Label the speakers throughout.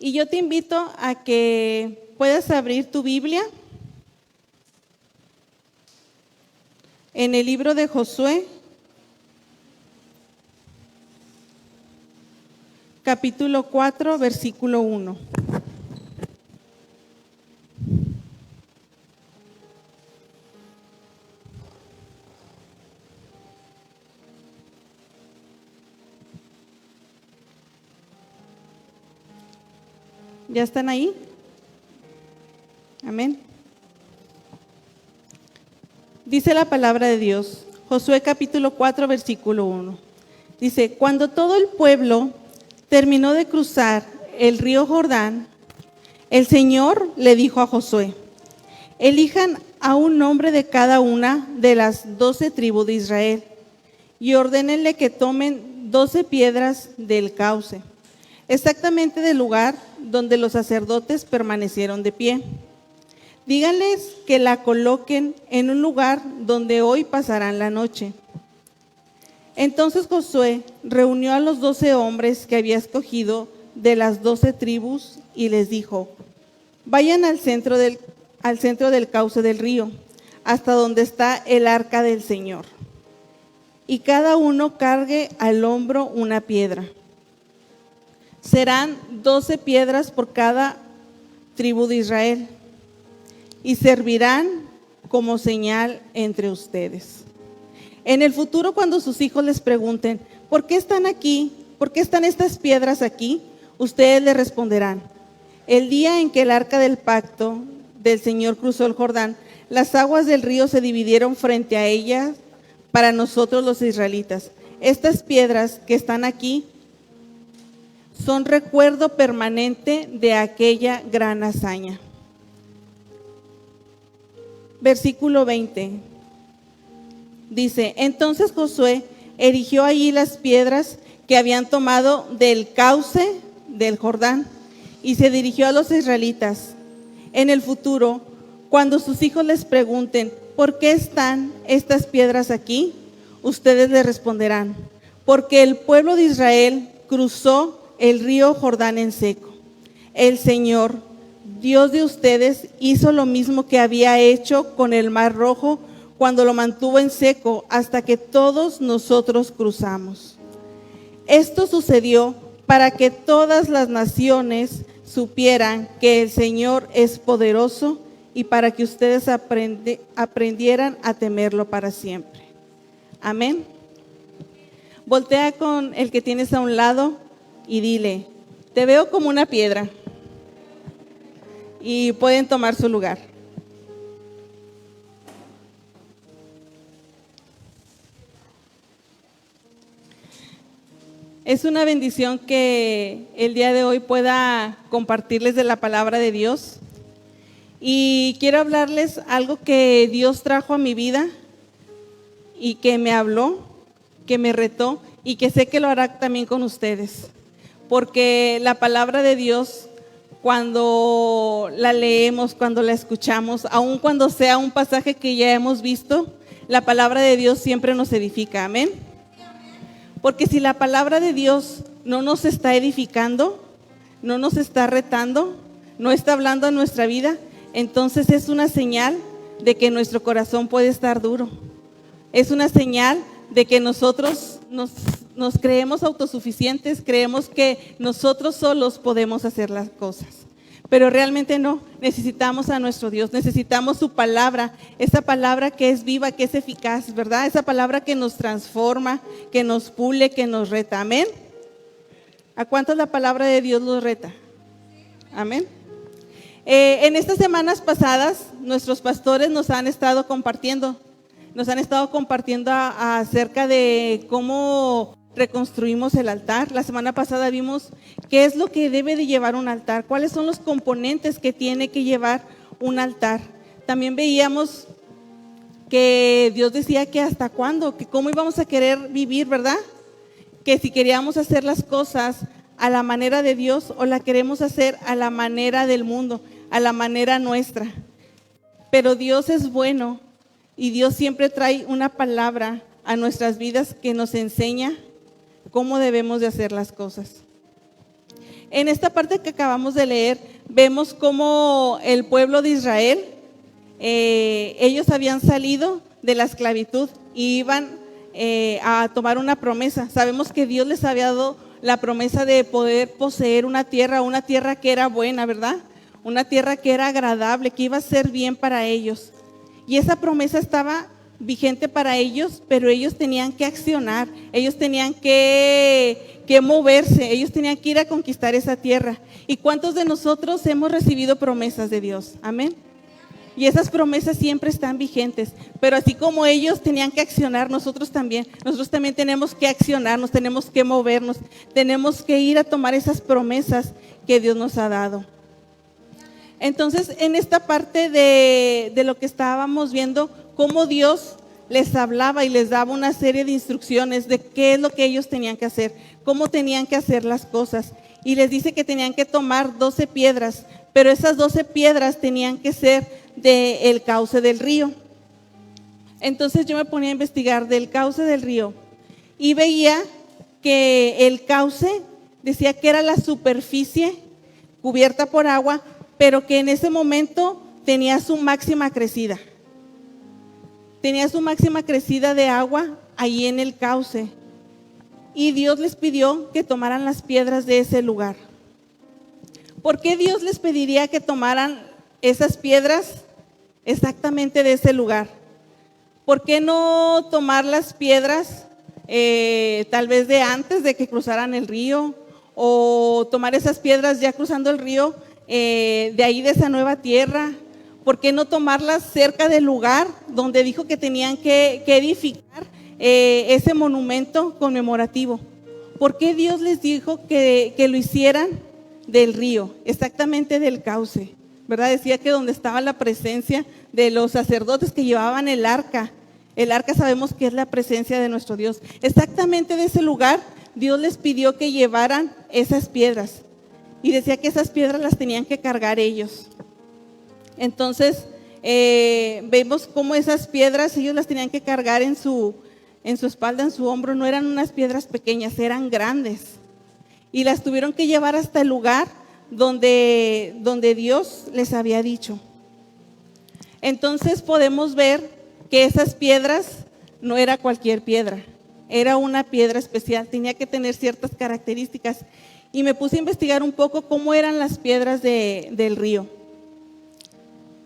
Speaker 1: Y yo te invito a que puedas abrir tu Biblia en el libro de Josué, capítulo 4, versículo 1. ¿Ya están ahí? Amén. Dice la palabra de Dios, Josué capítulo 4, versículo 1. Dice, cuando todo el pueblo terminó de cruzar el río Jordán, el Señor le dijo a Josué, elijan a un hombre de cada una de las 12 tribus de Israel y ordénenle que tomen 12 piedras del cauce, exactamente del lugar donde los sacerdotes permanecieron de pie. Díganles que la coloquen en un lugar donde hoy pasarán la noche. Entonces Josué reunió a los 12 hombres que había escogido de las 12 tribus y les dijo, vayan al centro del cauce del río, hasta donde está el arca del Señor, y cada uno cargue al hombro una piedra. Serán 12 piedras por cada tribu de Israel y servirán como señal entre ustedes. En el futuro, cuando sus hijos les pregunten, ¿por qué están aquí? ¿Por qué están estas piedras aquí? Ustedes les responderán, el día en que el arca del pacto del Señor cruzó el Jordán, las aguas del río se dividieron frente a ella para nosotros los israelitas. Estas piedras que están aquí son recuerdo permanente de aquella gran hazaña. Versículo 20. Dice, entonces Josué erigió allí las piedras que habían tomado del cauce del Jordán y se dirigió a los israelitas. En el futuro, cuando sus hijos les pregunten, ¿por qué están estas piedras aquí? Ustedes les responderán, porque el pueblo de Israel cruzó el río Jordán en seco. El Señor, Dios de ustedes, hizo lo mismo que había hecho con el Mar Rojo cuando lo mantuvo en seco hasta que todos nosotros cruzamos. Esto sucedió para que todas las naciones supieran que el Señor es poderoso y para que ustedes aprendieran a temerlo para siempre. Amén. Voltea con el que tienes a un lado y dile, te veo como una piedra. Y pueden tomar su lugar. Es una bendición que el día de hoy pueda compartirles de la palabra de Dios. Y quiero hablarles algo que Dios trajo a mi vida y que me habló, que me retó y que sé que lo hará también con ustedes. Porque la palabra de Dios, cuando la leemos, cuando la escuchamos, aun cuando sea un pasaje que ya hemos visto, la palabra de Dios siempre nos edifica. Amén. Porque si la palabra de Dios no nos está edificando, no nos está retando, no está hablando a nuestra vida, entonces es una señal de que nuestro corazón puede estar duro. Es una señal de que nosotros nos creemos autosuficientes, creemos que nosotros solos podemos hacer las cosas. Pero realmente no, necesitamos a nuestro Dios, necesitamos su palabra, esa palabra que es viva, que es eficaz, ¿verdad? Esa palabra que nos transforma, que nos pule, que nos reta, ¿amén? ¿A cuántos la palabra de Dios los reta? Amén. En estas semanas pasadas, nuestros pastores nos han estado compartiendo acerca de cómo reconstruimos el altar. La semana pasada vimos qué es lo que debe de llevar un altar, cuáles son los componentes que tiene que llevar un altar. También veíamos que Dios decía que hasta cuándo, que cómo íbamos a querer vivir, ¿verdad? Que si queríamos hacer las cosas a la manera de Dios o la queremos hacer a la manera del mundo, a la manera nuestra. Pero Dios es bueno y Dios siempre trae una palabra a nuestras vidas que nos enseña cómo debemos de hacer las cosas. En esta parte que acabamos de leer, vemos cómo el pueblo de Israel, ellos habían salido de la esclavitud y iban a tomar una promesa. Sabemos que Dios les había dado la promesa de poder poseer una tierra que era buena, ¿verdad? Una tierra que era agradable, que iba a ser bien para ellos. Y esa promesa estaba vigente para ellos, pero ellos tenían que accionar, ellos tenían que moverse, ellos tenían que ir a conquistar esa tierra. ¿Y cuántos de nosotros hemos recibido promesas de Dios? Amén. Y esas promesas siempre están vigentes, pero así como ellos tenían que accionar, nosotros también tenemos que accionarnos, tenemos que movernos, tenemos que ir a tomar esas promesas que Dios nos ha dado. Entonces, en esta parte de lo que estábamos viendo, cómo Dios les hablaba y les daba una serie de instrucciones de qué es lo que ellos tenían que hacer, cómo tenían que hacer las cosas. Y les dice que tenían que tomar 12 piedras, pero esas 12 piedras tenían que ser del cauce del río. Entonces yo me ponía a investigar del cauce del río y veía que el cauce decía que era la superficie cubierta por agua, pero que en ese momento tenía su máxima crecida. Tenía su máxima crecida de agua ahí en el cauce. Y Dios les pidió que tomaran las piedras de ese lugar. ¿Por qué Dios les pediría que tomaran esas piedras exactamente de ese lugar? ¿Por qué no tomar las piedras tal vez de antes de que cruzaran el río? O tomar esas piedras ya cruzando el río de ahí de esa nueva tierra. ¿Por qué no tomarlas cerca del lugar donde dijo que tenían que edificar ese monumento conmemorativo? ¿Por qué Dios les dijo que lo hicieran del río, exactamente del cauce? ¿Verdad? Decía que donde estaba la presencia de los sacerdotes que llevaban el arca sabemos que es la presencia de nuestro Dios. Exactamente de ese lugar Dios les pidió que llevaran esas piedras y decía que esas piedras las tenían que cargar ellos. Entonces vemos cómo esas piedras ellos las tenían que cargar en su espalda, en su hombro. No eran unas piedras pequeñas, eran grandes y las tuvieron que llevar hasta el lugar donde Dios les había dicho. Entonces podemos ver que esas piedras no era cualquier piedra, era una piedra especial, tenía que tener ciertas características. Y me puse a investigar un poco cómo eran las piedras del río.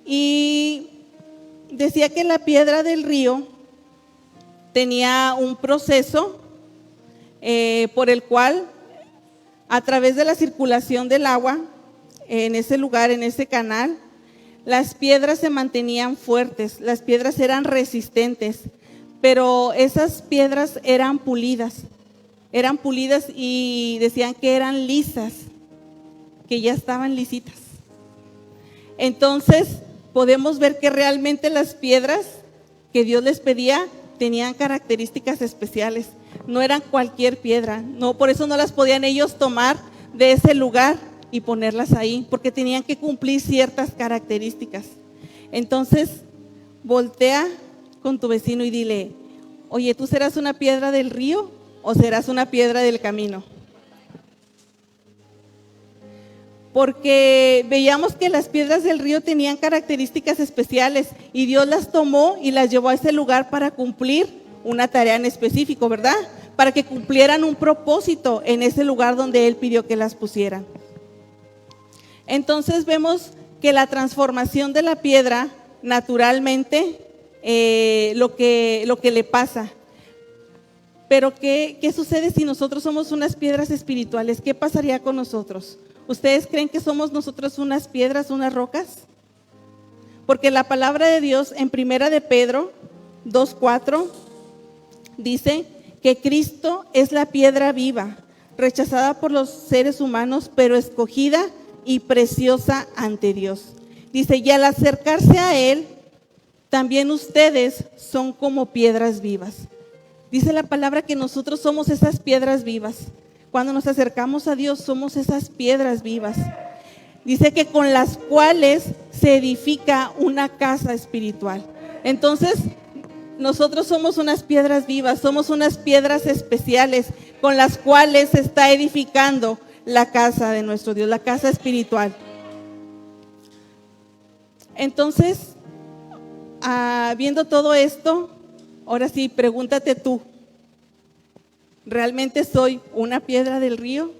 Speaker 1: Y decía que la piedra del río tenía un proceso por el cual, a través de la circulación del agua en ese lugar, en ese canal, las piedras se mantenían fuertes, las piedras eran resistentes, pero esas piedras eran pulidas y decían que eran lisas, que ya estaban lisitas. Entonces podemos ver que realmente las piedras que Dios les pedía tenían características especiales, no eran cualquier piedra, no, por eso no las podían ellos tomar de ese lugar y ponerlas ahí, porque tenían que cumplir ciertas características. Entonces voltea con tu vecino y dile: oye, ¿tú serás una piedra del río o serás una piedra del camino? Porque veíamos que las piedras del río tenían características especiales y Dios las tomó y las llevó a ese lugar para cumplir una tarea en específico, ¿verdad? Para que cumplieran un propósito en ese lugar donde Él pidió que las pusieran. Entonces vemos que la transformación de la piedra, naturalmente, lo que le pasa. Pero ¿qué sucede si nosotros somos unas piedras espirituales? ¿Qué pasaría con nosotros? ¿Ustedes creen que somos nosotros unas piedras, unas rocas? Porque la palabra de Dios en 1 de Pedro 2:4 dice que Cristo es la piedra viva, rechazada por los seres humanos, pero escogida y preciosa ante Dios. Dice, y al acercarse a Él, también ustedes son como piedras vivas. Dice la palabra que nosotros somos esas piedras vivas. Cuando nos acercamos a Dios, somos esas piedras vivas. Dice que con las cuales se edifica una casa espiritual. Entonces, nosotros somos unas piedras vivas, somos unas piedras especiales con las cuales se está edificando la casa de nuestro Dios, la casa espiritual. Entonces, viendo todo esto, ahora sí, pregúntate tú, ¿realmente soy una piedra del río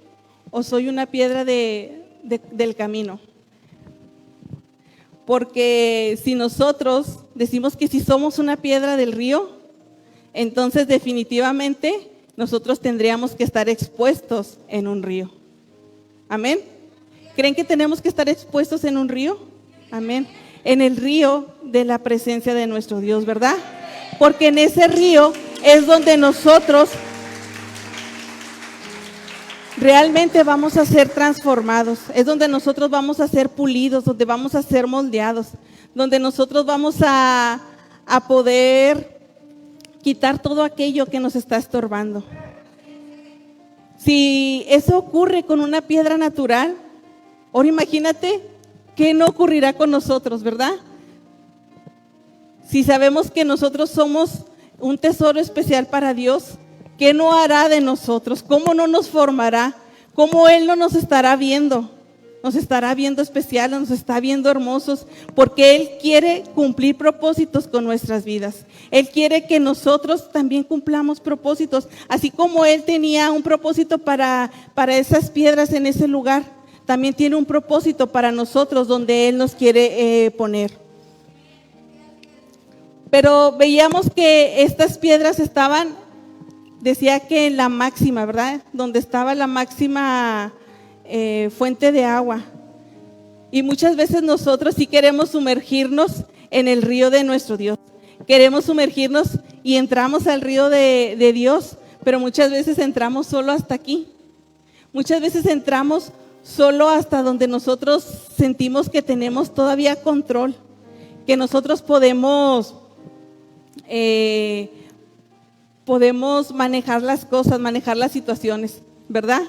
Speaker 1: o soy una piedra del camino? Porque si nosotros decimos que si somos una piedra del río, entonces definitivamente nosotros tendríamos que estar expuestos en un río. Amén. ¿Creen que tenemos que estar expuestos en un río? Amén. En el río de la presencia de nuestro Dios, ¿verdad? Porque en ese río es donde nosotros realmente vamos a ser transformados, es donde nosotros vamos a ser pulidos, donde vamos a ser moldeados, donde nosotros vamos a poder quitar todo aquello que nos está estorbando. Si eso ocurre con una piedra natural, ahora imagínate qué no ocurrirá con nosotros, ¿verdad? Si sabemos que nosotros somos un tesoro especial para Dios, ¿qué no hará de nosotros? ¿Cómo no nos formará? ¿Cómo Él no nos estará viendo? Nos estará viendo especial, nos está viendo hermosos, porque Él quiere cumplir propósitos con nuestras vidas. Él quiere que nosotros también cumplamos propósitos, así como Él tenía un propósito para esas piedras en ese lugar, también tiene un propósito para nosotros donde Él nos quiere poner. Pero veíamos que estas piedras estaban, decía que en la máxima, ¿verdad? Donde estaba la máxima fuente de agua. Y muchas veces nosotros sí queremos sumergirnos en el río de nuestro Dios. Queremos sumergirnos y entramos al río de Dios, pero muchas veces entramos solo hasta aquí. Muchas veces entramos solo hasta donde nosotros sentimos que tenemos todavía control, que nosotros podemos manejar las cosas, manejar las situaciones, ¿verdad?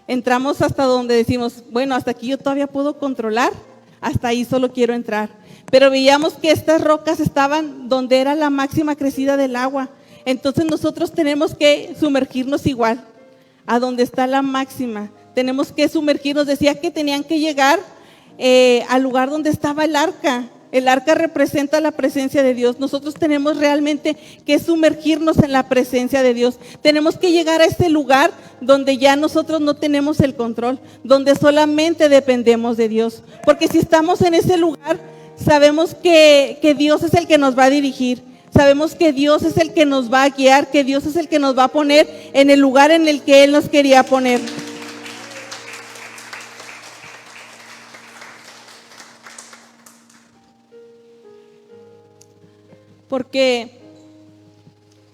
Speaker 1: Entramos hasta donde decimos, bueno, hasta aquí yo todavía puedo controlar, hasta ahí solo quiero entrar. Pero veíamos que estas rocas estaban donde era la máxima crecida del agua. Entonces nosotros tenemos que sumergirnos igual, a donde está la máxima. Tenemos que sumergirnos, decía que tenían que llegar al lugar donde estaba el arca. El arca representa la presencia de Dios. Nosotros tenemos realmente que sumergirnos en la presencia de Dios. Tenemos que llegar a ese lugar donde ya nosotros no tenemos el control, donde solamente dependemos de Dios. Porque si estamos en ese lugar, sabemos que Dios es el que nos va a dirigir. Sabemos que Dios es el que nos va a guiar, que Dios es el que nos va a poner en el lugar en el que Él nos quería poner. Porque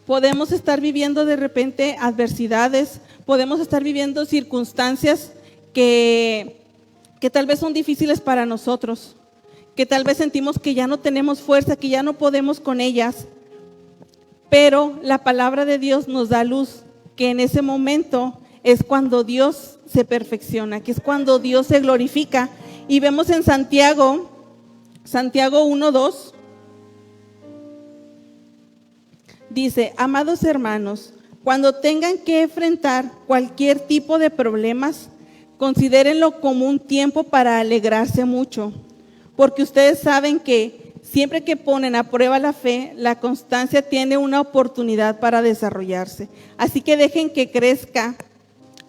Speaker 1: podemos estar viviendo de repente adversidades, podemos estar viviendo circunstancias que tal vez son difíciles para nosotros, que tal vez sentimos que ya no tenemos fuerza, que ya no podemos con ellas. Pero la palabra de Dios nos da luz, que en ese momento es cuando Dios se perfecciona, que es cuando Dios se glorifica. Y vemos en Santiago 1:2. Dice, amados hermanos, cuando tengan que enfrentar cualquier tipo de problemas, considérenlo como un tiempo para alegrarse mucho, porque ustedes saben que siempre que ponen a prueba la fe, la constancia tiene una oportunidad para desarrollarse. Así que dejen que crezca,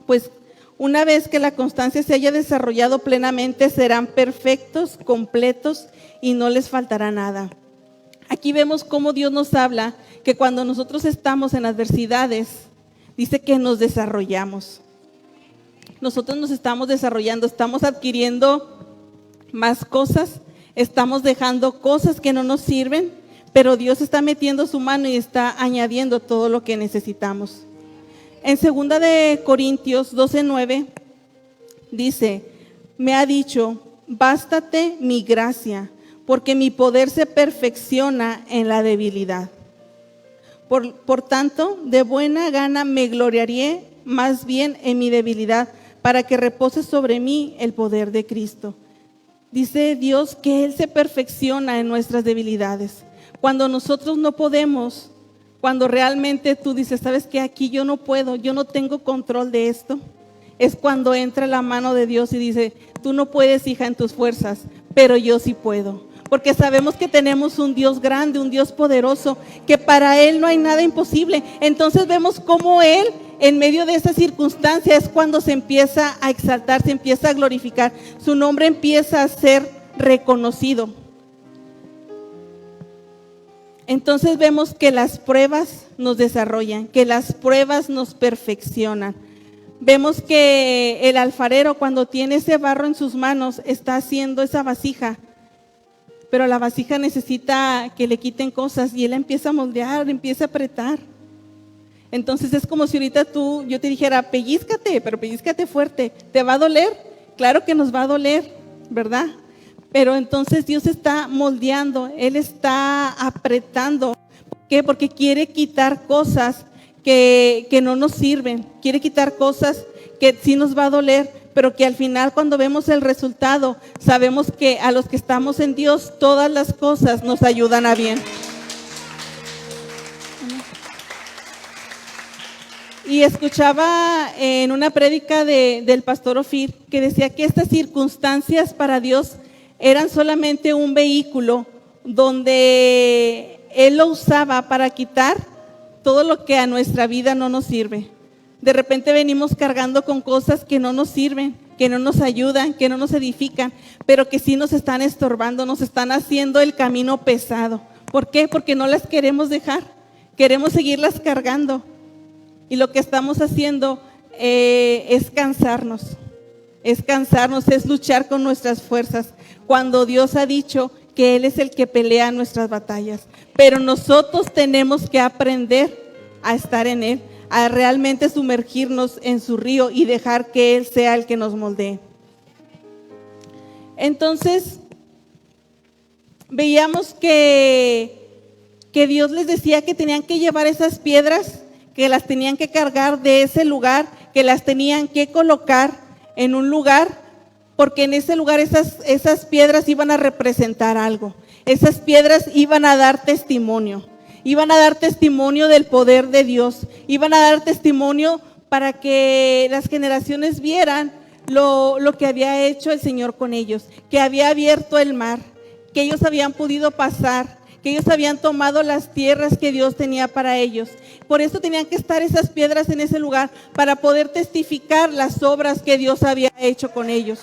Speaker 1: pues una vez que la constancia se haya desarrollado plenamente, serán perfectos, completos y no les faltará nada. Aquí vemos cómo Dios nos habla que cuando nosotros estamos en adversidades, dice que nos desarrollamos. Nosotros nos estamos desarrollando, estamos adquiriendo más cosas, estamos dejando cosas que no nos sirven, pero Dios está metiendo su mano y está añadiendo todo lo que necesitamos. En 2 de Corintios 12:9 dice, me ha dicho, bástate mi gracia, porque mi poder se perfecciona en la debilidad. Por tanto, de buena gana me gloriaré más bien en mi debilidad, para que repose sobre mí el poder de Cristo. Dice Dios que Él se perfecciona en nuestras debilidades. Cuando nosotros no podemos, cuando realmente tú dices, ¿sabes qué? Aquí yo no puedo, yo no tengo control de esto. es cuando entra la mano de Dios y dice, tú no puedes, hija, en tus fuerzas, pero yo sí puedo. Porque sabemos que tenemos un Dios grande, un Dios poderoso, que para Él no hay nada imposible. Entonces vemos cómo Él, en medio de esa circunstancia, es cuando se empieza a exaltar, se empieza a glorificar. Su nombre empieza a ser reconocido. Entonces vemos que las pruebas nos desarrollan, que las pruebas nos perfeccionan. Vemos que el alfarero, cuando tiene ese barro en sus manos, está haciendo esa vasija, pero la vasija necesita que le quiten cosas y él empieza a moldear, empieza a apretar. Entonces es como si ahorita yo te dijera, pellízcate, pero pellízcate fuerte. ¿Te va a doler? Claro que nos va a doler, ¿verdad? Pero entonces Dios está moldeando, Él está apretando. ¿Por qué? Porque quiere quitar cosas que no nos sirven, quiere quitar cosas que sí nos va a doler, pero que al final, cuando vemos el resultado, sabemos que a los que estamos en Dios, todas las cosas nos ayudan a bien. Y escuchaba en una prédica del pastor Ofir que decía que estas circunstancias para Dios eran solamente un vehículo donde Él lo usaba para quitar todo lo que a nuestra vida no nos sirve. De repente venimos cargando con cosas que no nos sirven, que no nos ayudan, que no nos edifican, pero que sí nos están estorbando, nos están haciendo el camino pesado. ¿Por qué? Porque no las queremos dejar, queremos seguirlas cargando. Y lo que estamos haciendo es cansarnos, es luchar con nuestras fuerzas, cuando Dios ha dicho que Él es el que pelea nuestras batallas. Pero nosotros tenemos que aprender a estar en Él, a realmente sumergirnos en su río y dejar que Él sea el que nos moldee. Entonces, veíamos que Dios les decía que tenían que llevar esas piedras, que las tenían que cargar de ese lugar, que las tenían que colocar en un lugar, porque en ese lugar esas piedras iban a representar algo. Esas piedras iban a dar testimonio del poder de Dios, iban a dar testimonio para que las generaciones vieran lo que había hecho el Señor con ellos, que había abierto el mar, que ellos habían podido pasar, que ellos habían tomado las tierras que Dios tenía para ellos. Por eso tenían que estar esas piedras en ese lugar, para poder testificar las obras que Dios había hecho con ellos.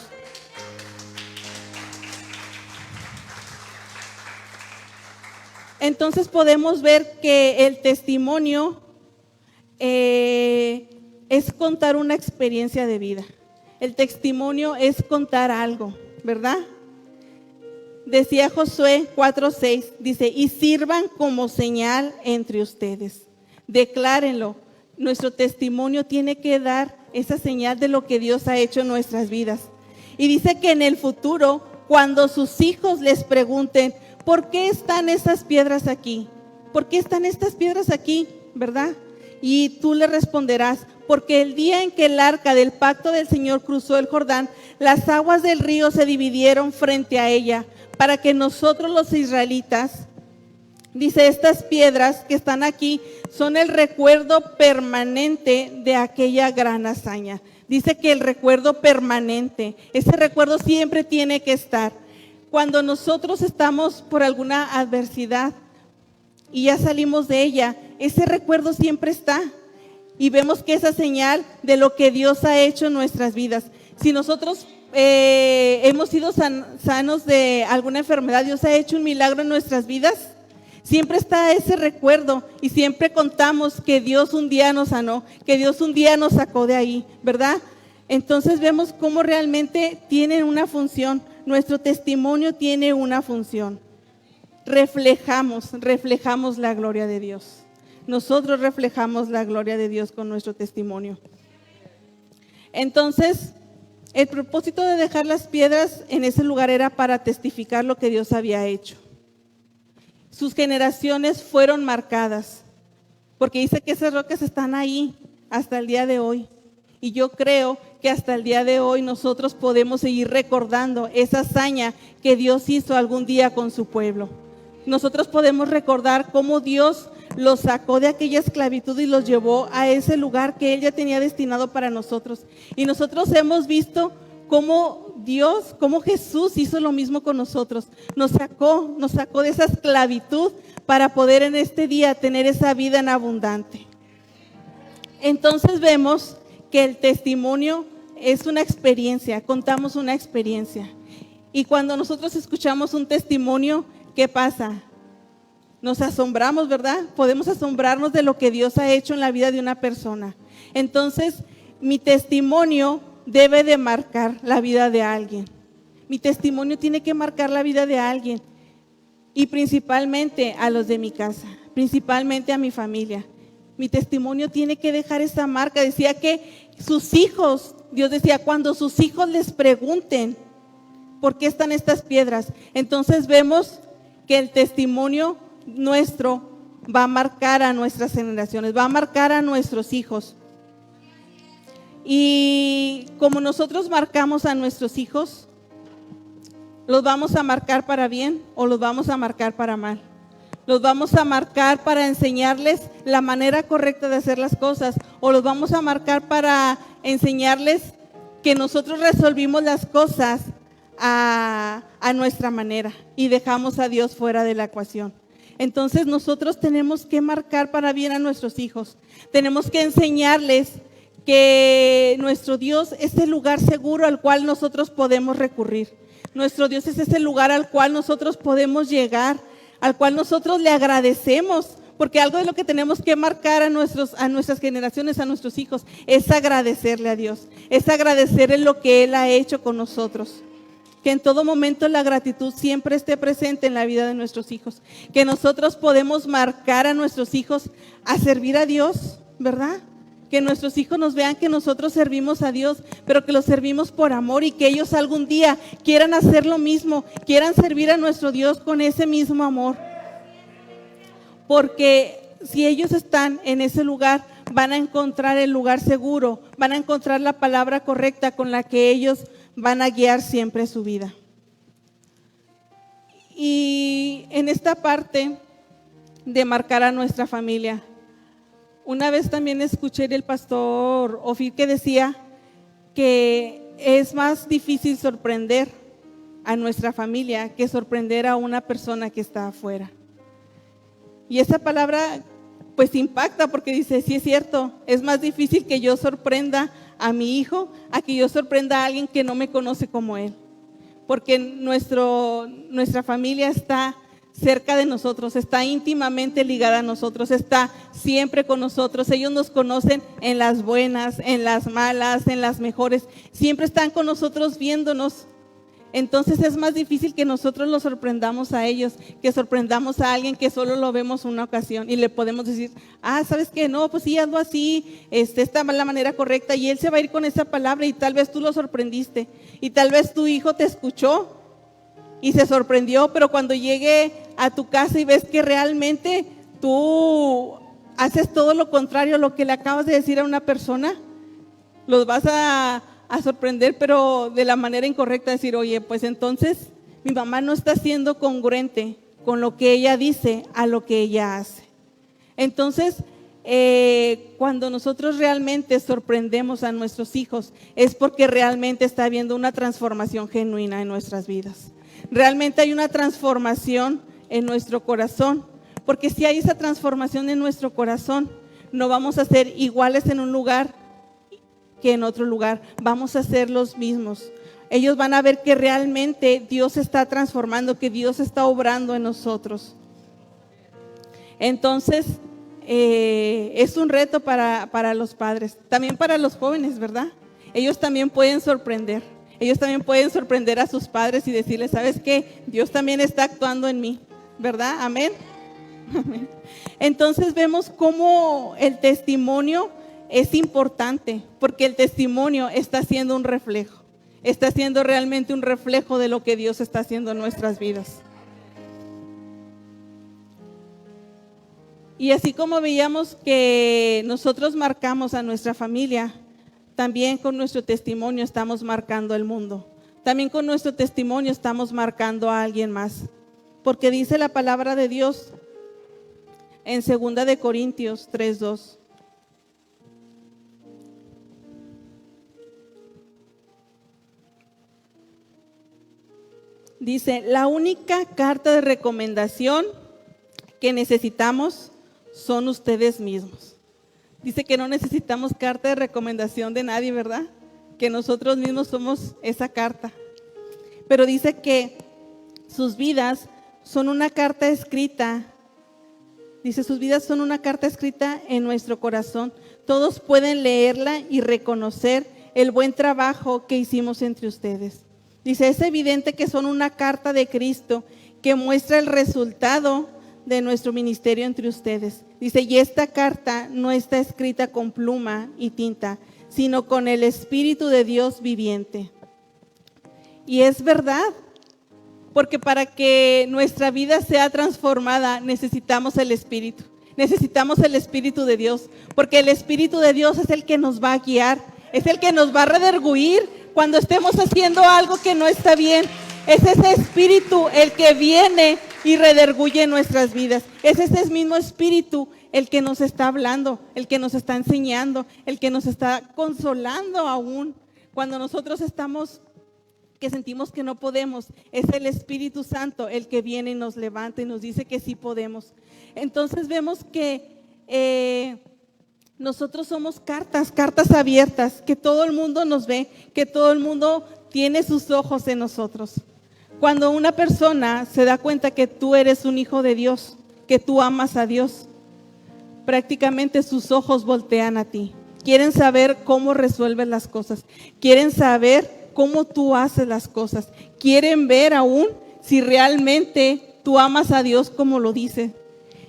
Speaker 1: Entonces podemos ver que el testimonio es contar una experiencia de vida. El testimonio es contar algo, ¿verdad? Decía Josué 4:6, dice, y sirvan como señal entre ustedes. Declárenlo. Nuestro testimonio tiene que dar esa señal de lo que Dios ha hecho en nuestras vidas. Y dice que en el futuro, cuando sus hijos les pregunten, ¿por qué están esas piedras aquí? ¿Por qué están estas piedras aquí? ¿Verdad? Y tú le responderás, porque el día en que el arca del pacto del Señor cruzó el Jordán, las aguas del río se dividieron frente a ella, para que nosotros los israelitas, dice, estas piedras que están aquí son el recuerdo permanente de aquella gran hazaña. Dice que el recuerdo permanente, ese recuerdo siempre tiene que estar. Cuando nosotros estamos por alguna adversidad y ya salimos de ella, ese recuerdo siempre está. Y vemos que esa señal de lo que Dios ha hecho en nuestras vidas. Si nosotros hemos sido sanos de alguna enfermedad, Dios ha hecho un milagro en nuestras vidas, siempre está ese recuerdo y siempre contamos que Dios un día nos sanó, que Dios un día nos sacó de ahí, ¿verdad? Entonces vemos cómo realmente tienen una función. Nuestro testimonio tiene una función. Reflejamos la gloria de Dios. Nosotros reflejamos la gloria de Dios con nuestro testimonio. Entonces, el propósito de dejar las piedras en ese lugar era para testificar lo que Dios había hecho. Sus generaciones fueron marcadas, porque dice que esas rocas están ahí hasta el día de hoy. Y yo creo que hasta el día de hoy nosotros podemos seguir recordando esa hazaña que Dios hizo algún día con su pueblo. Nosotros podemos recordar cómo Dios los sacó de aquella esclavitud y los llevó a ese lugar que Él ya tenía destinado para nosotros. Y nosotros hemos visto cómo Dios, cómo Jesús hizo lo mismo con nosotros. Nos sacó de esa esclavitud para poder en este día tener esa vida en abundante. Entonces vemos que el testimonio es una experiencia, contamos una experiencia. Y cuando nosotros escuchamos un testimonio, ¿qué pasa? Nos asombramos, ¿verdad? Podemos asombrarnos de lo que Dios ha hecho en la vida de una persona. Entonces, mi testimonio debe de marcar la vida de alguien. Mi testimonio tiene que marcar la vida de alguien. Y principalmente a los de mi casa, principalmente a mi familia. Mi testimonio tiene que dejar esa marca. Decía que sus hijos, Dios decía, cuando sus hijos les pregunten por qué están estas piedras, entonces vemos que el testimonio nuestro va a marcar a nuestras generaciones, va a marcar a nuestros hijos. Y como nosotros marcamos a nuestros hijos, ¿los vamos a marcar para bien o los vamos a marcar para mal? ¿Los vamos a marcar para enseñarles la manera correcta de hacer las cosas o los vamos a marcar para enseñarles que nosotros resolvimos las cosas a nuestra manera y dejamos a Dios fuera de la ecuación? Entonces nosotros tenemos que marcar para bien a nuestros hijos. Tenemos que enseñarles que nuestro Dios es el lugar seguro al cual nosotros podemos recurrir. Nuestro Dios es ese lugar al cual nosotros podemos llegar, al cual nosotros le agradecemos, porque algo de lo que tenemos que marcar a nuestras generaciones, a nuestros hijos, es agradecerle a Dios, es agradecerle lo que Él ha hecho con nosotros. Que en todo momento la gratitud siempre esté presente en la vida de nuestros hijos, que nosotros podemos marcar a nuestros hijos a servir a Dios, ¿verdad? Que nuestros hijos nos vean que nosotros servimos a Dios, pero que los servimos por amor y que ellos algún día quieran hacer lo mismo, quieran servir a nuestro Dios con ese mismo amor. Porque si ellos están en ese lugar, van a encontrar el lugar seguro, van a encontrar la palabra correcta con la que ellos van a guiar siempre su vida. Y en esta parte de marcar a nuestra familia, una vez también escuché del pastor Ofir que decía que es más difícil sorprender a nuestra familia que sorprender a una persona que está afuera. Y esa palabra pues impacta porque dice, sí es cierto, es más difícil que yo sorprenda a mi hijo a que yo sorprenda a alguien que no me conoce como él. Porque nuestra familia está cerca de nosotros, está íntimamente ligada a nosotros, está siempre con nosotros. Ellos nos conocen en las buenas, en las malas, en las mejores. Siempre están con nosotros viéndonos. Entonces es más difícil que nosotros los sorprendamos a ellos, que sorprendamos a alguien que solo lo vemos una ocasión y le podemos decir, ¿sabes qué? No, pues sí, hazlo así, esta es la manera correcta, y él se va a ir con esa palabra y tal vez tú lo sorprendiste y tal vez tu hijo te escuchó y se sorprendió, pero cuando llegue a tu casa y ves que realmente tú haces todo lo contrario a lo que le acabas de decir a una persona, los vas a sorprender, pero de la manera incorrecta, decir, oye, pues entonces mi mamá no está siendo congruente con lo que ella dice a lo que ella hace. Entonces, cuando nosotros realmente sorprendemos a nuestros hijos, es porque realmente está habiendo una transformación genuina en nuestras vidas. Realmente hay una transformación en nuestro corazón, porque si hay esa transformación en nuestro corazón, no vamos a ser iguales en un lugar que en otro lugar, vamos a ser los mismos. Ellos van a ver que realmente Dios está transformando, que Dios está obrando en nosotros. Entonces, es un reto para los padres, también para los jóvenes, ¿verdad? Ellos también pueden sorprender. Ellos también pueden sorprender a sus padres y decirles, ¿sabes qué? Dios también está actuando en mí, ¿verdad? Amén. Entonces vemos cómo el testimonio es importante, porque el testimonio está siendo un reflejo, está siendo realmente un reflejo de lo que Dios está haciendo en nuestras vidas. Y así como veíamos que nosotros marcamos a nuestra familia, también con nuestro testimonio estamos marcando el mundo. También con nuestro testimonio estamos marcando a alguien más. Porque dice la palabra de Dios, en 2 de Corintios 3:2. Dice, la única carta de recomendación que necesitamos son ustedes mismos. Dice que no necesitamos carta de recomendación de nadie, ¿verdad? Que nosotros mismos somos esa carta. Pero dice que sus vidas son una carta escrita. Dice, sus vidas son una carta escrita en nuestro corazón. Todos pueden leerla y reconocer el buen trabajo que hicimos entre ustedes. Dice, es evidente que son una carta de Cristo que muestra el resultado de nuestro ministerio entre ustedes. Dice, y esta carta no está escrita con pluma y tinta, sino con el Espíritu de Dios viviente. Y es verdad, porque para que nuestra vida sea transformada necesitamos el Espíritu. Necesitamos el Espíritu de Dios, porque el Espíritu de Dios es el que nos va a guiar, es el que nos va a redarguir cuando estemos haciendo algo que no está bien. Es ese Espíritu el que viene y redarguye nuestras vidas. Es ese mismo Espíritu el que nos está hablando, el que nos está enseñando, el que nos está consolando aún. Cuando nosotros estamos, que sentimos que no podemos, es el Espíritu Santo el que viene y nos levanta y nos dice que sí podemos. Entonces vemos que nosotros somos cartas abiertas, que todo el mundo nos ve, que todo el mundo tiene sus ojos en nosotros. Cuando una persona se da cuenta que tú eres un hijo de Dios, que tú amas a Dios, prácticamente sus ojos voltean a ti. Quieren saber cómo resuelves las cosas, quieren saber cómo tú haces las cosas, quieren ver aún si realmente tú amas a Dios como lo dice.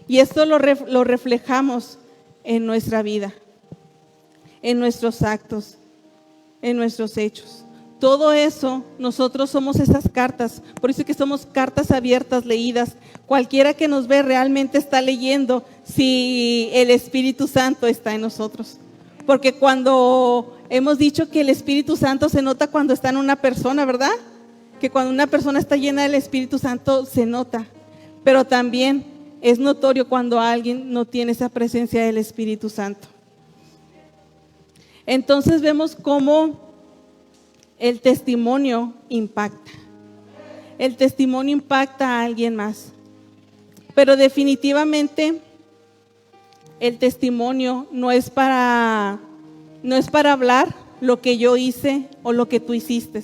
Speaker 1: Y esto lo reflejamos en nuestra vida, en nuestros actos, en nuestros hechos. Todo eso, nosotros somos esas cartas. Por eso es que somos cartas abiertas, leídas. Cualquiera que nos ve realmente está leyendo si el Espíritu Santo está en nosotros. Porque cuando hemos dicho que el Espíritu Santo se nota cuando está en una persona, ¿verdad? Que cuando una persona está llena del Espíritu Santo se nota. Pero también es notorio cuando alguien no tiene esa presencia del Espíritu Santo. Entonces vemos cómo el testimonio impacta. El testimonio impacta a alguien más. Pero definitivamente el testimonio no es para hablar lo que yo hice o lo que tú hiciste.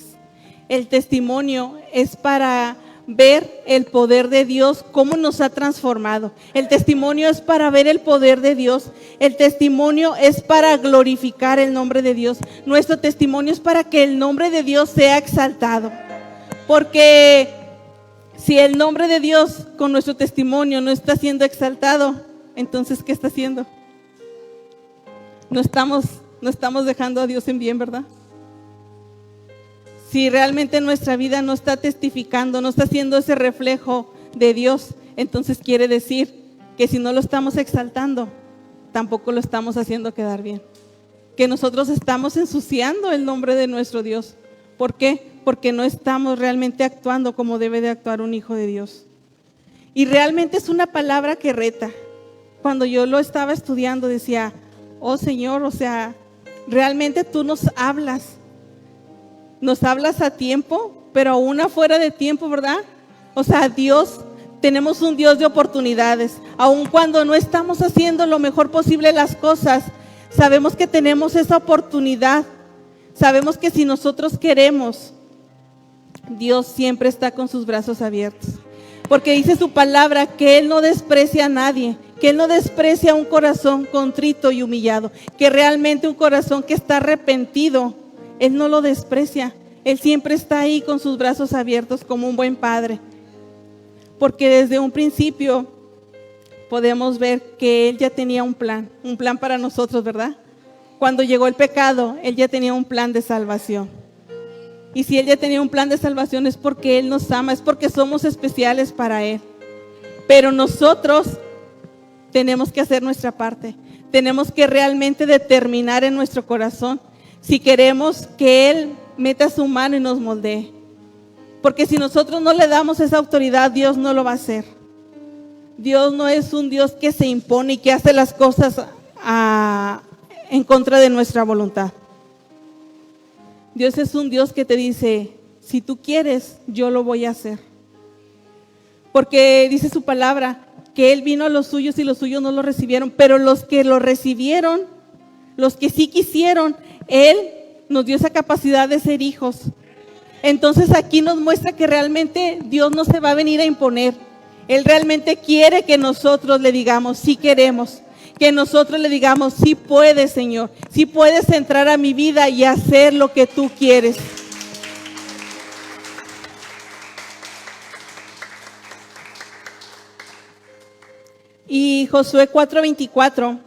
Speaker 1: El testimonio es para ver el poder de Dios, cómo nos ha transformado. El testimonio es para ver el poder de Dios. El testimonio es para glorificar el nombre de Dios. Nuestro testimonio es para que el nombre de Dios sea exaltado. Porque si el nombre de Dios con nuestro testimonio no está siendo exaltado, entonces ¿qué está haciendo? No estamos dejando a Dios en bien, ¿verdad? Si realmente nuestra vida no está testificando, no está haciendo ese reflejo de Dios, entonces quiere decir que si no lo estamos exaltando, tampoco lo estamos haciendo quedar bien. Que nosotros estamos ensuciando el nombre de nuestro Dios. ¿Por qué? Porque no estamos realmente actuando como debe de actuar un hijo de Dios. Y realmente es una palabra que reta. Cuando yo lo estaba estudiando decía, oh Señor, o sea, realmente tú nos hablas a tiempo, pero aún afuera de tiempo, ¿verdad? O sea, Dios, tenemos un Dios de oportunidades. Aun cuando no estamos haciendo lo mejor posible las cosas, sabemos que tenemos esa oportunidad. Sabemos que si nosotros queremos, Dios siempre está con sus brazos abiertos. Porque dice su palabra que Él no desprecia a nadie, que Él no desprecia un corazón contrito y humillado, que realmente un corazón que está arrepentido, Él no lo desprecia. Él siempre está ahí con sus brazos abiertos como un buen padre. Porque desde un principio podemos ver que Él ya tenía un plan para nosotros, ¿verdad? Cuando llegó el pecado, Él ya tenía un plan de salvación. Y si Él ya tenía un plan de salvación es porque Él nos ama, es porque somos especiales para Él. Pero nosotros tenemos que hacer nuestra parte. Tenemos que realmente determinar en nuestro corazón si queremos que Él meta su mano y nos moldee. Porque si nosotros no le damos esa autoridad, Dios no lo va a hacer. Dios no es un Dios que se impone y que hace las cosas en contra de nuestra voluntad. Dios es un Dios que te dice, si tú quieres, yo lo voy a hacer. Porque dice su palabra, que Él vino a los suyos y los suyos no lo recibieron, pero los que lo recibieron, los que sí quisieron, Él nos dio esa capacidad de ser hijos. Entonces aquí nos muestra que realmente Dios no se va a venir a imponer. Él realmente quiere que nosotros le digamos, sí queremos. Que nosotros le digamos, sí puedes, Señor. Sí puedes entrar a mi vida y hacer lo que tú quieres. Y Josué 4:24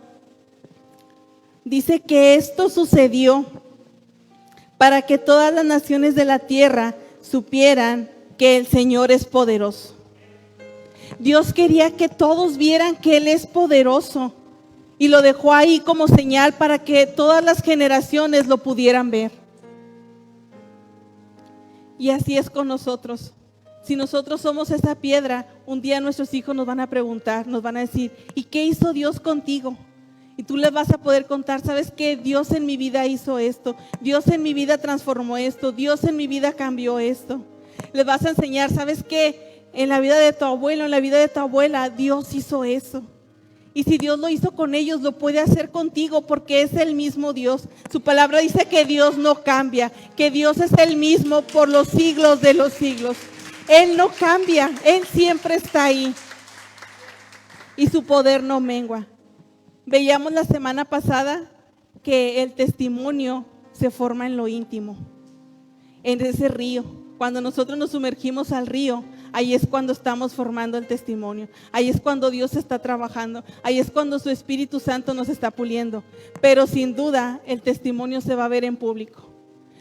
Speaker 1: dice que esto sucedió para que todas las naciones de la tierra supieran que el Señor es poderoso. Dios quería que todos vieran que Él es poderoso y lo dejó ahí como señal para que todas las generaciones lo pudieran ver. Y así es con nosotros. Si nosotros somos esa piedra, un día nuestros hijos nos van a preguntar, nos van a decir, ¿y qué hizo Dios contigo? Y tú les vas a poder contar, ¿sabes qué? Dios en mi vida hizo esto, Dios en mi vida transformó esto, Dios en mi vida cambió esto. Les vas a enseñar, ¿sabes qué? En la vida de tu abuelo, en la vida de tu abuela, Dios hizo eso. Y si Dios lo hizo con ellos, lo puede hacer contigo porque es el mismo Dios. Su palabra dice que Dios no cambia, que Dios es el mismo por los siglos de los siglos. Él no cambia, Él siempre está ahí. Y su poder no mengua. Veíamos la semana pasada que el testimonio se forma en lo íntimo, en ese río. Cuando nosotros nos sumergimos al río, ahí es cuando estamos formando el testimonio. Ahí es cuando Dios está trabajando. Ahí es cuando su Espíritu Santo nos está puliendo. Pero sin duda, el testimonio se va a ver en público.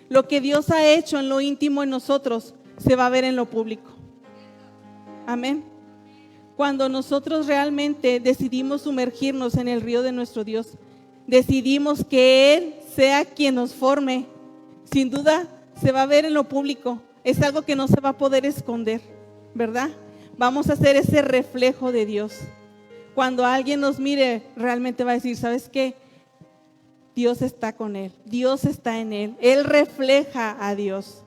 Speaker 1: Lo que Dios ha hecho en lo íntimo en nosotros, se va a ver en lo público. Amén. Cuando nosotros realmente decidimos sumergirnos en el río de nuestro Dios, decidimos que Él sea quien nos forme, sin duda se va a ver en lo público. Es algo que no se va a poder esconder, ¿verdad? Vamos a hacer ese reflejo de Dios. Cuando alguien nos mire, realmente va a decir, ¿sabes qué? Dios está con él, Dios está en él, Él refleja a Dios.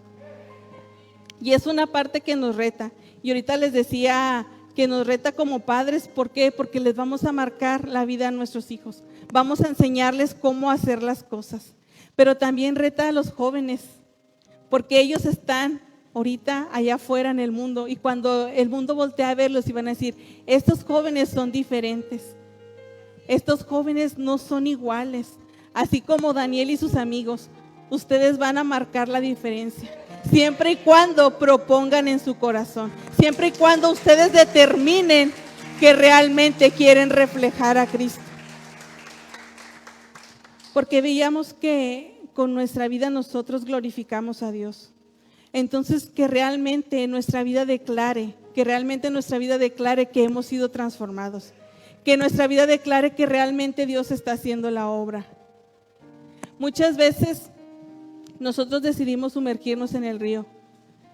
Speaker 1: Y es una parte que nos reta. Y ahorita les decía que nos reta como padres. ¿Por qué? Porque les vamos a marcar la vida a nuestros hijos. Vamos a enseñarles cómo hacer las cosas. Pero también reta a los jóvenes, porque ellos están ahorita allá afuera en el mundo. Y cuando el mundo voltea a verlos y van a decir, estos jóvenes son diferentes. Estos jóvenes no son iguales. Así como Daniel y sus amigos, ustedes van a marcar la diferencia. Siempre y cuando propongan en su corazón, siempre y cuando ustedes determinen que realmente quieren reflejar a Cristo. Porque veíamos que con nuestra vida nosotros glorificamos a Dios. Entonces que realmente nuestra vida declare, que hemos sido transformados. Que nuestra vida declare que realmente Dios está haciendo la obra. Muchas veces nosotros decidimos sumergirnos en el río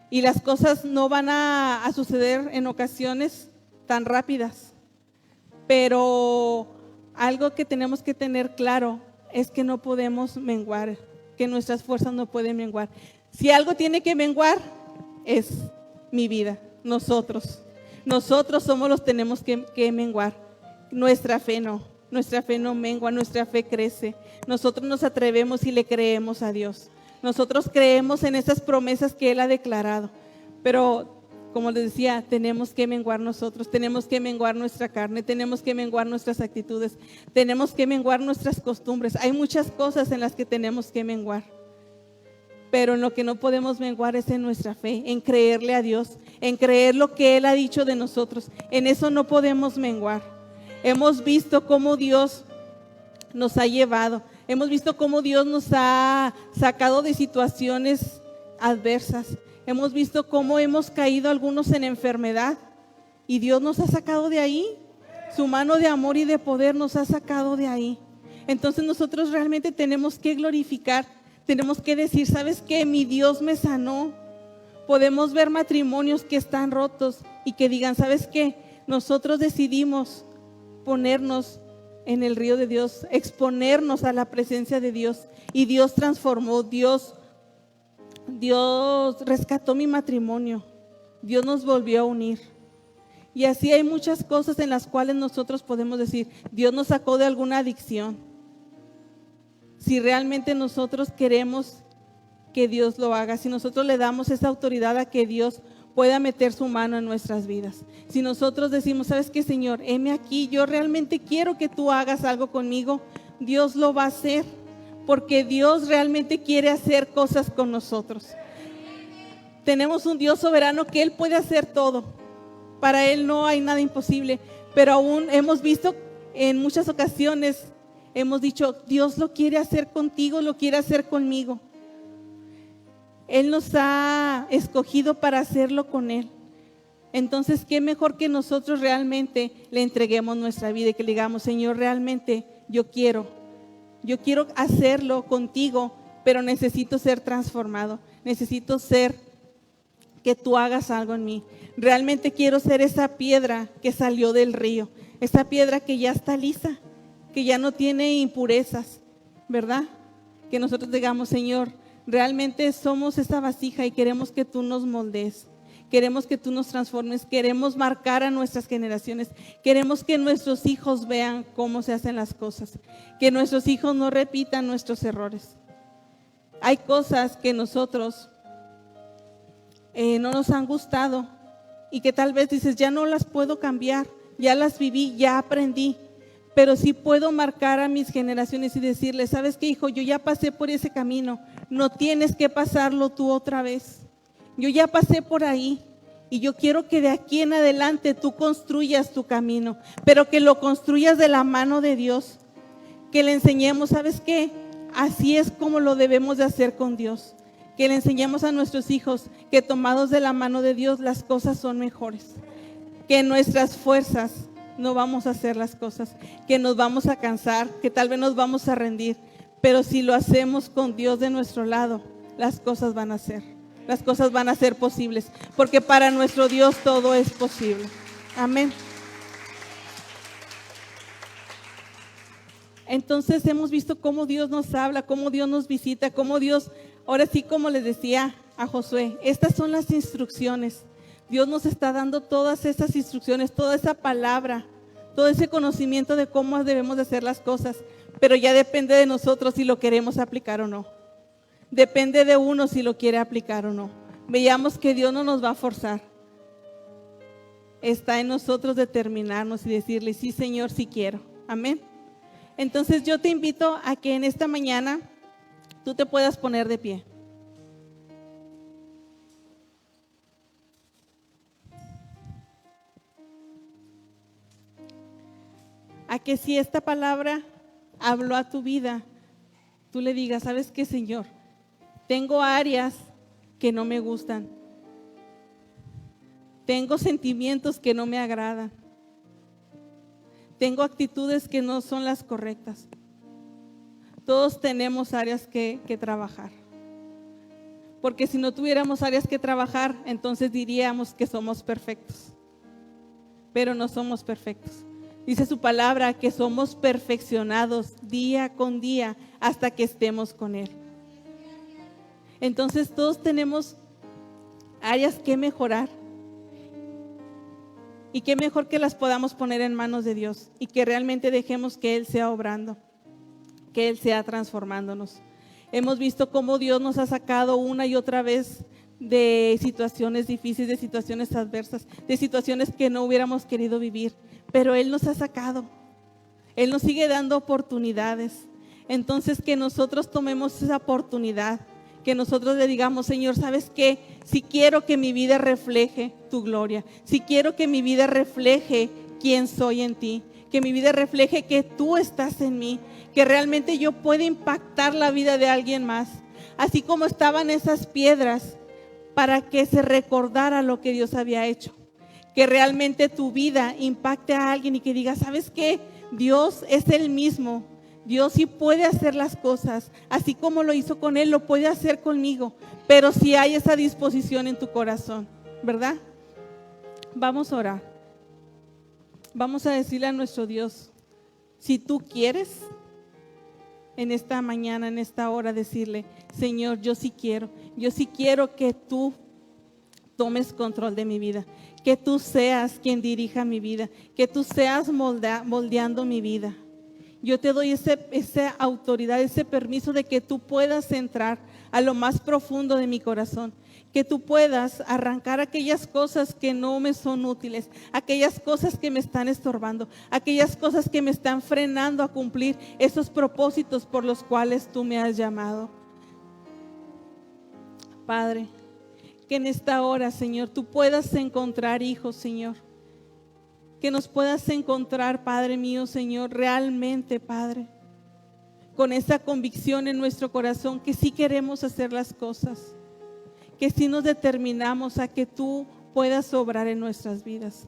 Speaker 1: y las cosas no van a suceder en ocasiones tan rápidas, pero algo que tenemos que tener claro es que no podemos menguar, que nuestras fuerzas no pueden menguar. Si algo tiene que menguar es mi vida, nosotros somos los que tenemos que menguar. Nuestra fe no mengua, nuestra fe crece. Nosotros nos atrevemos y le creemos a Dios. Nosotros creemos en esas promesas que Él ha declarado, pero como les decía, tenemos que menguar nosotros, tenemos que menguar nuestra carne, tenemos que menguar nuestras actitudes, tenemos que menguar nuestras costumbres. Hay muchas cosas en las que tenemos que menguar, pero en lo que no podemos menguar es en nuestra fe, en creerle a Dios, en creer lo que Él ha dicho de nosotros. En eso no podemos menguar. Hemos visto cómo Dios nos ha llevado. Hemos visto cómo Dios nos ha sacado de situaciones adversas. Hemos visto cómo hemos caído algunos en enfermedad y Dios nos ha sacado de ahí. Su mano de amor y de poder nos ha sacado de ahí. Entonces nosotros realmente tenemos que glorificar, tenemos que decir, ¿sabes qué? Mi Dios me sanó. Podemos ver matrimonios que están rotos y que digan, ¿sabes qué? nosotros decidimos ponernos en el río de Dios, exponernos a la presencia de Dios, y Dios transformó, Dios rescató mi matrimonio, Dios nos volvió a unir. Y así hay muchas cosas en las cuales nosotros podemos decir, Dios nos sacó de alguna adicción. Si realmente nosotros queremos que Dios lo haga, si nosotros le damos esa autoridad a que Dios pueda meter su mano en nuestras vidas. Si nosotros decimos, ¿sabes qué, Señor? Heme aquí, yo realmente quiero que tú hagas algo conmigo, Dios lo va a hacer, porque Dios realmente quiere hacer cosas con nosotros. Tenemos un Dios soberano que Él puede hacer todo. Para Él no hay nada imposible, pero aún hemos visto en muchas ocasiones, hemos dicho, Dios lo quiere hacer contigo, lo quiere hacer conmigo. Él nos ha escogido para hacerlo con Él. Entonces, qué mejor que nosotros realmente le entreguemos nuestra vida y que le digamos, Señor, realmente yo quiero hacerlo contigo, pero necesito ser transformado, necesito ser que tú hagas algo en mí. Realmente quiero ser esa piedra que salió del río, esa piedra que ya está lisa, que ya no tiene impurezas, ¿verdad? Que nosotros digamos, Señor, realmente somos esa vasija y queremos que tú nos moldees, queremos que tú nos transformes, queremos marcar a nuestras generaciones, queremos que nuestros hijos vean cómo se hacen las cosas, que nuestros hijos no repitan nuestros errores. Hay cosas que nosotros no nos han gustado y que tal vez dices, ya no las puedo cambiar, ya las viví, ya aprendí, pero sí puedo marcar a mis generaciones y decirles, ¿sabes qué, hijo? Yo ya pasé por ese camino, no tienes que pasarlo tú otra vez. Yo ya pasé por ahí y yo quiero que de aquí en adelante tú construyas tu camino, pero que lo construyas de la mano de Dios, que le enseñemos, ¿sabes qué? Así es como lo debemos de hacer con Dios. Que le enseñemos a nuestros hijos que tomados de la mano de Dios las cosas son mejores, que en nuestras fuerzas no vamos a hacer las cosas, que nos vamos a cansar, que tal vez nos vamos a rendir, pero si lo hacemos con Dios de nuestro lado, las cosas van a ser posibles, porque para nuestro Dios todo es posible. Amén. Entonces hemos visto cómo Dios nos habla, cómo Dios nos visita, cómo Dios, ahora sí, como les decía a Josué, estas son las instrucciones. Dios nos está dando todas esas instrucciones, toda esa palabra, todo ese conocimiento de cómo debemos de hacer las cosas, pero ya depende de nosotros si lo queremos aplicar o no. Depende de uno si lo quiere aplicar o no. Veamos que Dios no nos va a forzar. Está en nosotros determinarnos y decirle, sí, Señor, sí quiero. Amén. Entonces yo te invito a que en esta mañana tú te puedas poner de pie. A que si esta palabra habló a tu vida, tú le digas, ¿sabes qué, Señor? Tengo áreas que no me gustan. Tengo sentimientos que no me agradan. Tengo actitudes que no son las correctas. Todos tenemos áreas que trabajar. Porque si no tuviéramos áreas que trabajar, entonces diríamos que somos perfectos. Pero no somos perfectos. Dice su palabra que somos perfeccionados día con día hasta que estemos con Él. Entonces todos tenemos áreas que mejorar. Y qué mejor que las podamos poner en manos de Dios y que realmente dejemos que Él sea obrando, que Él sea transformándonos. Hemos visto cómo Dios nos ha sacado una y otra vez de situaciones difíciles, de situaciones adversas, de situaciones que no hubiéramos querido vivir, pero Él nos ha sacado. Él nos sigue dando oportunidades. Entonces que nosotros tomemos esa oportunidad, que nosotros le digamos, Señor, ¿sabes qué? Si quiero que mi vida refleje tu gloria, si quiero que mi vida refleje quién soy en ti, que mi vida refleje que tú estás en mí, que realmente yo pueda impactar la vida de alguien más, así como estaban esas piedras para que se recordara lo que Dios había hecho, que realmente tu vida impacte a alguien y que diga, ¿sabes qué? Dios es el mismo. Dios sí puede hacer las cosas, así como lo hizo con Él, lo puede hacer conmigo, pero si hay esa disposición en tu corazón, ¿verdad? Vamos a orar. Vamos a decirle a nuestro Dios, si tú quieres, en esta mañana, en esta hora, decirle, Señor, yo sí quiero que tú tomes control de mi vida, que tú seas quien dirija mi vida, que tú seas moldeando mi vida. Yo te doy esa autoridad, ese permiso de que tú puedas entrar a lo más profundo de mi corazón, que tú puedas arrancar aquellas cosas que no me son útiles, aquellas cosas que me están estorbando, aquellas cosas que me están frenando a cumplir esos propósitos por los cuales tú me has llamado. Padre, que en esta hora, Señor, tú puedas encontrar hijos, Señor. Que nos puedas encontrar, Padre mío, Señor, realmente, Padre, con esa convicción en nuestro corazón que sí queremos hacer las cosas, que sí nos determinamos a que tú puedas obrar en nuestras vidas,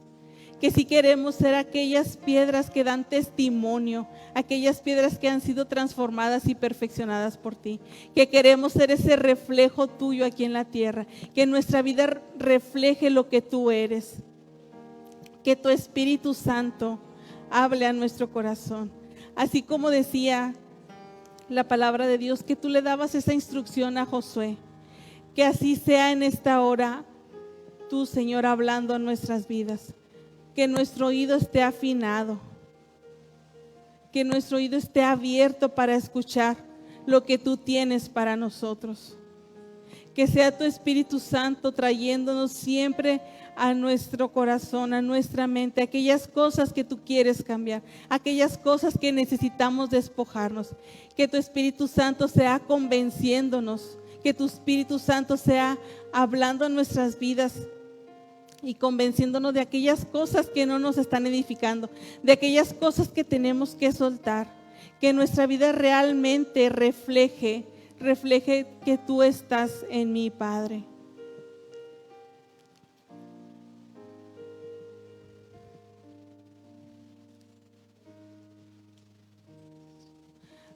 Speaker 1: que sí queremos ser aquellas piedras que dan testimonio, aquellas piedras que han sido transformadas y perfeccionadas por ti, que queremos ser ese reflejo tuyo aquí en la tierra, que nuestra vida refleje lo que tú eres. Que tu Espíritu Santo hable a nuestro corazón. Así como decía la palabra de Dios, que tú le dabas esa instrucción a Josué. Que así sea en esta hora, tú, Señor, hablando a nuestras vidas. Que nuestro oído esté afinado. Que nuestro oído esté abierto para escuchar lo que tú tienes para nosotros. Que sea tu Espíritu Santo trayéndonos siempre a nuestro corazón, a nuestra mente, aquellas cosas que tú quieres cambiar, aquellas cosas que necesitamos despojarnos. Que tu Espíritu Santo sea convenciéndonos, que tu Espíritu Santo sea hablando en nuestras vidas y convenciéndonos de aquellas cosas que no nos están edificando, de aquellas cosas que tenemos que soltar. Que nuestra vida realmente refleje que tú estás en mí, Padre.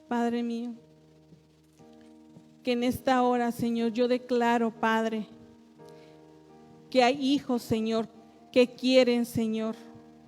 Speaker 1: Padre mío, que en esta hora, Señor, yo declaro, Padre, que hay hijos, Señor, que quieren, Señor,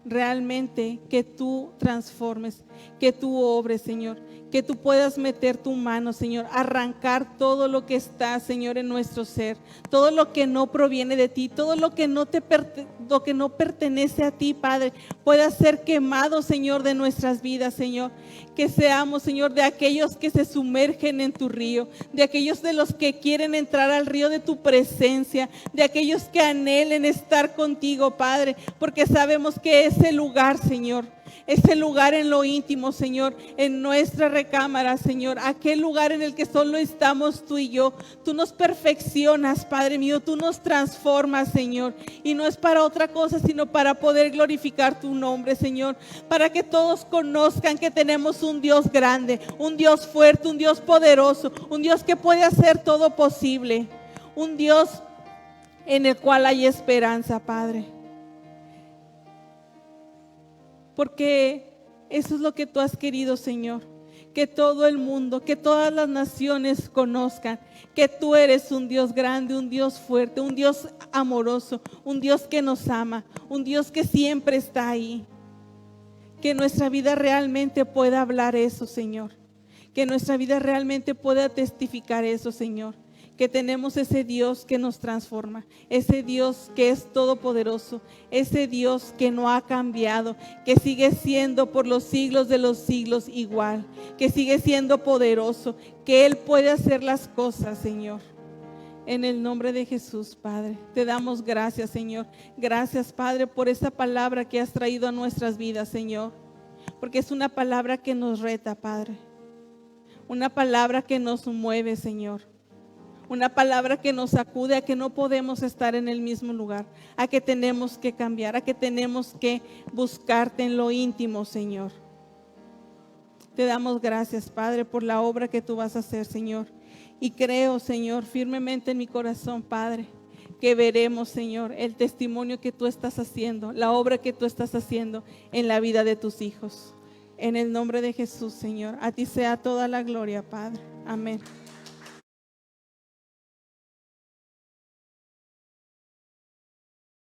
Speaker 1: realmente que tú transformes, que tú obres, Señor, que tú puedas meter tu mano, Señor, arrancar todo lo que está, Señor, en nuestro ser, todo lo que no proviene de ti, todo lo que no pertenece a ti, Padre, pueda ser quemado, Señor, de nuestras vidas, Señor. Que seamos, Señor, de aquellos que se sumergen en tu río, de aquellos de los que quieren entrar al río de tu presencia, de aquellos que anhelen estar contigo, Padre, porque sabemos que ese lugar, Señor, ese lugar en lo íntimo, Señor, en nuestra recámara, Señor, aquel lugar en el que solo estamos tú y yo, tú nos perfeccionas, Padre mío, tú nos transformas, Señor, y no es para otra cosa, sino para poder glorificar tu nombre, Señor, para que todos conozcan que tenemos un Dios grande, un Dios fuerte, un Dios poderoso, un Dios que puede hacer todo posible, un Dios en el cual hay esperanza, Padre. Porque eso es lo que tú has querido, Señor. Que todo el mundo, que todas las naciones conozcan que tú eres un Dios grande, un Dios fuerte, un Dios amoroso, un Dios que nos ama, un Dios que siempre está ahí. Que nuestra vida realmente pueda hablar eso, Señor. Que nuestra vida realmente pueda testificar eso, Señor. Que tenemos ese Dios que nos transforma, ese Dios que es todopoderoso, ese Dios que no ha cambiado, que sigue siendo por los siglos de los siglos igual, que sigue siendo poderoso, que Él puede hacer las cosas, Señor. En el nombre de Jesús, Padre, te damos gracias, Señor. Gracias, Padre, por esa palabra que has traído a nuestras vidas, Señor, porque es una palabra que nos reta, Padre, una palabra que nos mueve, Señor. Una palabra que nos sacude a que no podemos estar en el mismo lugar, a que tenemos que cambiar, a que tenemos que buscarte en lo íntimo, Señor. Te damos gracias, Padre, por la obra que tú vas a hacer, Señor. Y creo, Señor, firmemente en mi corazón, Padre, que veremos, Señor, el testimonio que tú estás haciendo, la obra que tú estás haciendo en la vida de tus hijos. En el nombre de Jesús, Señor, a ti sea toda la gloria, Padre. Amén.